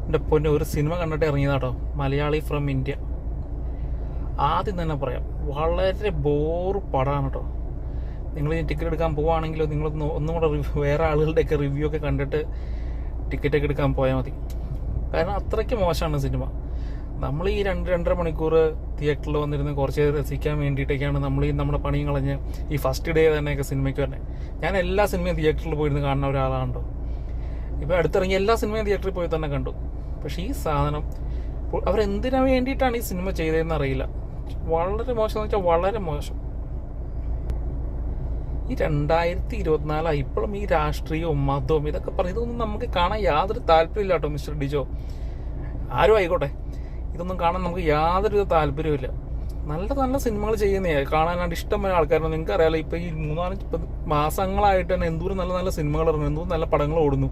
എൻ്റെ പൊന്നെ ഒരു സിനിമ കണ്ടിട്ട് ഇറങ്ങിയതാട്ടോ, മലയാളി ഫ്രം ഇന്ത്യ. ആദ്യം തന്നെ പറയാം, വളരെ ബോറ് പടമാണ് കേട്ടോ. നിങ്ങൾ ഈ ടിക്കറ്റ് എടുക്കാൻ പോവുകയാണെങ്കിലോ നിങ്ങളൊന്ന് ഒന്നും കൂടെ വേറെ ആളുകളുടെയൊക്കെ റിവ്യൂ ഒക്കെ കണ്ടിട്ട് ടിക്കറ്റൊക്കെ എടുക്കാൻ പോയാൽ മതി. കാരണം അത്രയ്ക്ക് മോശമാണ് സിനിമ. നമ്മൾ ഈ 2-2.5 മണിക്കൂർ തിയേറ്ററിൽ വന്നിരുന്ന് കുറച്ച് രസിക്കാൻ വേണ്ടിയിട്ടൊക്കെയാണ് നമ്മൾ ഈ നമ്മുടെ പണിയും കളഞ്ഞ് ഈ ഫസ്റ്റ് ഡേ തന്നെയൊക്കെ സിനിമയ്ക്ക് തന്നെ. ഞാൻ എല്ലാ സിനിമയും തിയേറ്ററിൽ പോയിരുന്ന് കാണുന്ന ഒരാളാണല്ലോ. ഇപ്പോൾ അടുത്തിറങ്ങി എല്ലാ സിനിമയും തിയേറ്ററിൽ പോയി തന്നെ കണ്ടു. പക്ഷേ ഈ സാധനം അവരെന്തിനു വേണ്ടിയിട്ടാണ് ഈ സിനിമ ചെയ്തതെന്ന് അറിയില്ല. വളരെ മോശം എന്ന് വെച്ചാൽ വളരെ മോശം. ഈ 2024 ഇപ്പോഴും ഈ രാഷ്ട്രീയവും മതവും ഇതൊക്കെ ഇതൊന്നും നമുക്ക് കാണാൻ യാതൊരു താല്പര്യമില്ല കേട്ടോ മിസ്റ്റർ ഡിജോ. ആരും ആയിക്കോട്ടെ, ഇതൊന്നും കാണാൻ നമുക്ക് യാതൊരു താല്പര്യമില്ല. നല്ല നല്ല സിനിമകൾ ചെയ്യുന്നേ കാണാനായിട്ട് ഇഷ്ടം പോലെ ആൾക്കാരുണ്ട്. നിങ്ങൾക്ക് അറിയാലോ, ഇപ്പോൾ ഈ 3-4 മാസങ്ങളായിട്ട് തന്നെ എന്തോരം നല്ല നല്ല സിനിമകൾ ഇറങ്ങുന്നു, എന്തോരം നല്ല പടങ്ങൾ ഓടുന്നു.